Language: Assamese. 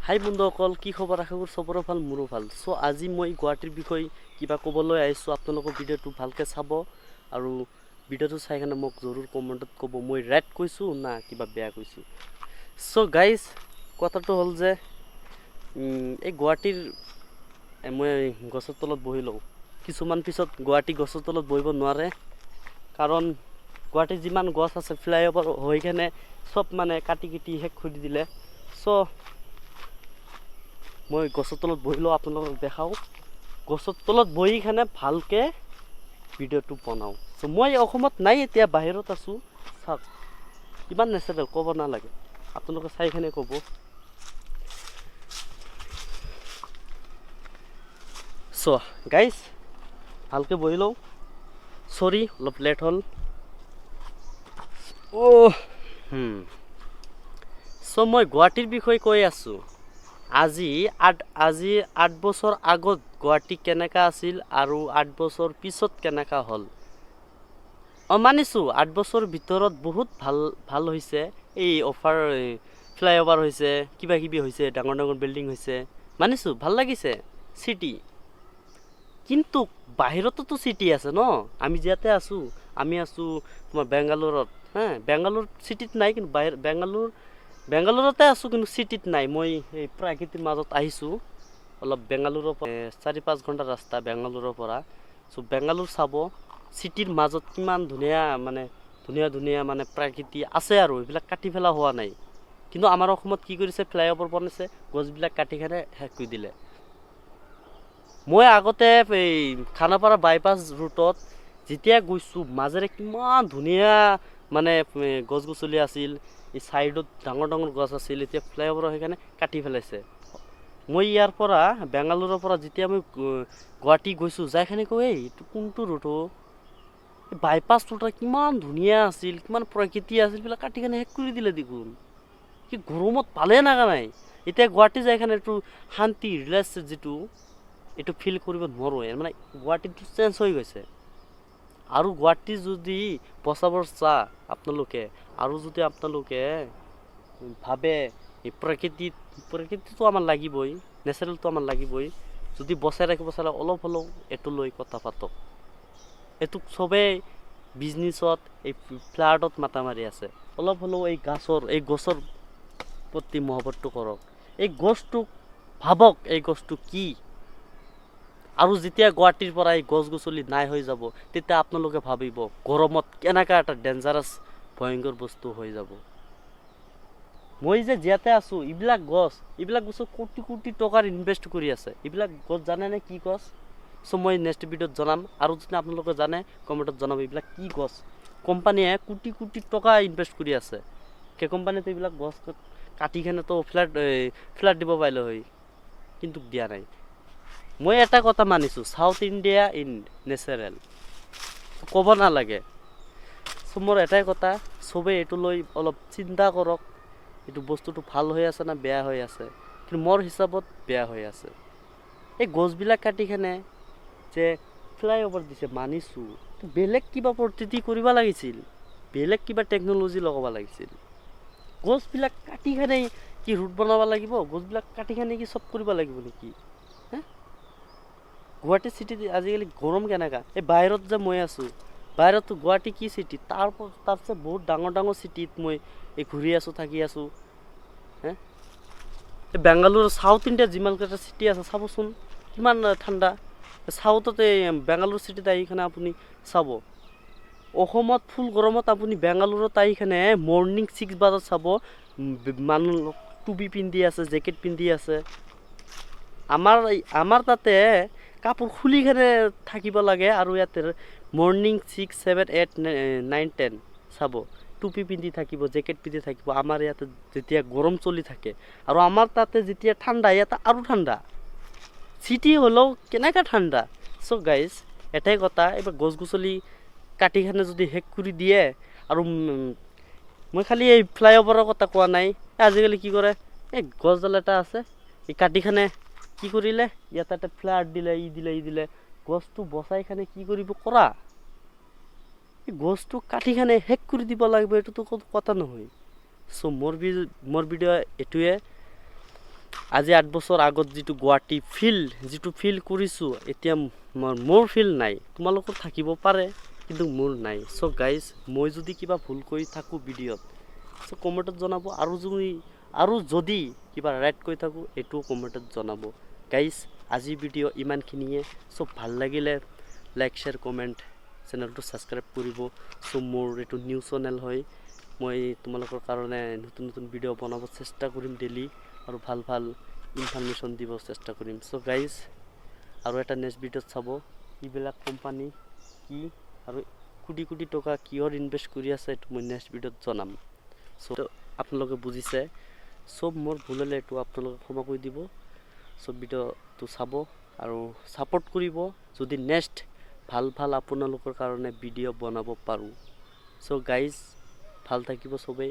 হাই বন্ধুসকল, কি খবৰ? আশা কৰোঁ চবৰে ভাল, মোৰো ভাল। চ' আজি মই গুৱাহাটীৰ বিষয়ে কিবা ক'বলৈ আহিছোঁ। আপোনালোকৰ ভিডিঅ'টো ভালকৈ চাব আৰু ভিডিঅ'টো চাই কিনে মোক জৰুৰ কমেণ্টত ক'ব মই ৰাইট কৈছোঁ না কিবা বেয়া কৈছোঁ। চ' গাইজ, কথাটো হ'ল যে এই গুৱাহাটীৰ মই গছৰ তলত বহি লওঁ। কিছুমান পিছত গুৱাহাটী গছৰ তলত বহিব নোৱাৰে, কাৰণ গুৱাহাটীত যিমান গছ আছে ফ্লাইঅভাৰ হৈ কেনে চব মানে কাটি শেষ কৰি দিলে। চ' মই গছৰ তলত বহি লওঁ, আপোনালোকক দেখাওঁ। গছৰ তলত বহি কেনে ভালকৈ ভিডিঅ'টো বনাওঁ। চ' মই অসমত নাই, এতিয়া বাহিৰত আছোঁ। চাওক কিমান নেচাৰেল, ক'ব নালাগে, আপোনালোকে চাই কেনে ক'ব। চ' গাইজ, ভালকৈ বহি লওঁ। চৰি অলপ লেট হ'ল। চ' মই গুৱাহাটীৰ বিষয়ে কৈ আছোঁ। আজি 8 বছৰ আগত গুৱাহাটী কেনেকা আছিল আৰু 8 বছৰ পিছত কেনেকা হ'ল। মানিছোঁ 8 বছৰ ভিতৰত বহুত ভাল হৈছে। এই ফ্লাইঅভাৰ হৈছে, কিবা কিবি হৈছে, ডাঙৰ ডাঙৰ বিল্ডিং হৈছে, মানিছোঁ ভাল লাগিছে চিটি। কিন্তু বাহিৰতোতো চিটি আছে ন। আমি ইয়াতে আছোঁ, আমি আছোঁ তোমাৰ বেংগালোৰত। বেংগালোৰ চিটিত নাই, কিন্তু বেংগালোৰতে আছোঁ, কিন্তু চিটিত নাই। মই এই প্ৰাকৃতিৰ মাজত আহিছোঁ অলপ। বেংগালোৰৰ পৰা 4-5 ঘণ্টা ৰাস্তা বেংগালোৰৰ পৰা। চ' বেংগালোৰ চাব, চিটিৰ মাজত কিমান ধুনীয়া মানে প্ৰাকৃতি আছে, আৰু এইবিলাক কাটি পেলোৱা হোৱা নাই। কিন্তু আমাৰ অসমত কি কৰিছে, ফ্লাইঅভাৰ বনাইছে, গছবিলাক কাটি কেনে শেষ কৰি দিলে। মই আগতে এই খানাপাৰা বাইপাছ ৰুটত যেতিয়া গৈছোঁ, মাজেৰে কিমান ধুনীয়া মানে গছ গছলি আছিল, এই ছাইডত ডাঙৰ ডাঙৰ গছ আছিল। এতিয়া ফ্লাইঅভাৰ সেইকাৰণে কাটি পেলাইছে। মই ইয়াৰ পৰা বেংগালোৰৰ পৰা যেতিয়া মই গুৱাহাটী গৈছোঁ, যাইখানে কওঁ এইটো কোনটো ৰুট? বাইপাছ ৰুট কিমান ধুনীয়া আছিল, কিমান প্ৰকৃতি আছিল, এইবিলাক কাটি কেনে শেষ কৰি দিলে দেখোন। কি গৰমত ভালে লগা নাই। এতিয়া গুৱাহাটী যাইখানে এইটো শান্তি ৰিলেক্স যিটো এইটো ফিল কৰিব নোৱাৰোঁ। মানে গুৱাহাটীটো চেঞ্জ হৈ গৈছে। আৰু গুৱাহাটী যদি বচাবৰ আপোনালোকে, আৰু যদি আপোনালোকে ভাবে এই প্ৰকৃতিটো আমাৰ লাগিবই, নেচাৰেলটো আমাৰ লাগিবই। যদি বচাই ৰাখিব চালে অলপ হ'লেও এইটো লৈ কথা পাতক। এইটোক চবেই বিজনেছত, এই ফ্লাডত মাথা মাৰি আছে। অলপ হ'লেও এই গছৰ প্ৰতি মহব্বতটো কৰক। এই গছটোক ভাবক, এই গছটো কি। আৰু যেতিয়া গুৱাহাটীৰ পৰা এই গছ গছলি নাই হৈ যাব, তেতিয়া আপোনালোকে ভাবিব গৰমত কেনেকা এটা ডেঞ্জাৰাছ ভয়ংকৰ বস্তু হৈ যাব। মই যে ইয়াতে আছোঁ, এইবিলাক গছত কোটি কোটি টকাৰ ইনভেষ্ট কৰি আছে। এইবিলাক গছ জানেনে কি গছ? চ' মই নেক্সট ভিডিঅ'ত জনাম। আৰু যদি আপোনালোকে জানে কমেণ্টত জনাব, এইবিলাক কি গছ। কোম্পানীয়ে কোটি কোটি টকা ইনভেষ্ট কৰি আছে। সেই কোম্পানীটো এইবিলাক গছ কাটি কেনেতো ফ্লেট দিব পাৰিলে হয়, কিন্তু দিয়া নাই। মই এটা কথা মানিছোঁ, চাউথ ইণ্ডিয়া ইন নেচাৰেল, ক'ব নালাগে। চ' মোৰ এটাই কথা, চবেই এইটো লৈ অলপ চিন্তা কৰক, এইটো বস্তুটো ভাল হৈ আছে না বেয়া হৈ আছে। কিন্তু মোৰ হিচাপত বেয়া হৈ আছে। এই গছবিলাক কাটি কেনে যে ফ্লাইঅভাৰ দিছে, মানিছোঁ, বেলেগ কিবা পদ্ধতি কৰিব লাগিছিল, বেলেগ কিবা টেকন'লজি লগাব লাগিছিল। গছবিলাক কাটি কেনে কি ৰুট বনাব লাগিব? গছবিলাক কাটি কেনে কি চব কৰিব লাগিব নেকি? গুৱাহাটী চিটিত আজিকালি গৰম কেনেকা। এই বাহিৰত যে মই আছোঁ, বাহিৰতো গুৱাহাটী কি চিটি, তাৰপিছত বহুত ডাঙৰ ডাঙৰ চিটিত মই এই ঘূৰি আছোঁ, থাকি আছোঁ। এই বেংগালুৰু চাউথ ইণ্ডিয়াত যিমানকেইটা চিটি আছে চাবচোন, কিমান ঠাণ্ডা। চাউথতে বেংগালুৰু চিটিত আহিকেনে আপুনি চাব, অসমত ফুল গৰমত আপুনি বেংগালুৰুত আহিকেনে মৰ্ণিং 6 বজাত চাব, মানুহ টুপি পিন্ধি আছে, জেকেট পিন্ধি আছে। আমাৰ তাতে কাপোৰ খুলি কেনে থাকিব লাগে, আৰু ইয়াতে মৰ্ণিং 6, 7, 8, 9, 10 চাব টুপি পিন্ধি থাকিব, জেকেট পিন্ধি থাকিব। আমাৰ ইয়াতে যেতিয়া গৰম চলি থাকে, আৰু আমাৰ তাতে যেতিয়া ঠাণ্ডা, ইয়াতে আৰু ঠাণ্ডা। চিটি হ'লেও কেনেকৈ ঠাণ্ডা। চ' গাইজ, এটাই কথা, এইবাৰ গছ গছলি কাটি কেনে যদি শেষ কৰি দিয়ে, আৰু মই খালি এই ফ্লাইঅভাৰৰ কথা কোৱা নাই। আজিকালি কি কৰে, এই গছডাল এটা আছে, এই কাটি কেনে কি কৰিলে, ইয়াতে এটা ফ্লাট দিলে, ই দিলে। গছটো বচাই কেনে কি কৰিব কৰা, এই গছটো কাটি কেনে শেষ কৰি দিব লাগিব, এইটোতো কথা নহয়। চ' মোৰ ভিডিঅ' এইটোৱে। আজি 8 বছৰ আগত যিটো গুৱাহাটী যিটো ফিল কৰিছোঁ এতিয়া মোৰ ফিল নাই, তোমালোকৰ থাকিব পাৰে কিন্তু মোৰ নাই। চ' গাইজ মই যদি কিবা ভুল কৰি থাকোঁ ভিডিঅ'ত চ' কমেণ্টত জনাব, আৰু যদি কিবা ৰাইট কৰি থাকোঁ এইটোও কমেণ্টত জনাব। গাইজ আজিৰ ভিডিঅ' ইমানখিনিয়ে। চ' ভাল লাগিলে লাইক শ্বেয়াৰ কমেণ্ট, চেনেলটো ছাবস্ক্ৰাইব কৰিব। চ' মোৰ এইটো নিউ চেনেল হয়, মই তোমালোকৰ কাৰণে নতুন নতুন ভিডিঅ' বনাব চেষ্টা কৰিম ডেইলি, আৰু ভাল ভাল ইনফৰমেশ্যন দিব চেষ্টা কৰিম। চ' গাইজ আৰু এটা নেক্সট ভিডিঅ'ত চাব এইবিলাক কোম্পানী কি আৰু কোটি টকা কিহৰ ইনভেষ্ট কৰি আছে এইটো মই নেক্সট ভিডিঅ'ত জনাম। চ' আপোনালোকে বুজিছে, চব মোৰ ভুল হ'লে এইটো আপোনালোকে ক্ষমা কৰি দিব। চব ভিডিঅ'টো চাব আৰু ছাপোৰ্ট কৰিব যদি নেক্সট ভাল আপোনালোকৰ কাৰণে ভিডিঅ' বনাব পাৰোঁ। চ' গাইজ ভাল থাকিব চবেই।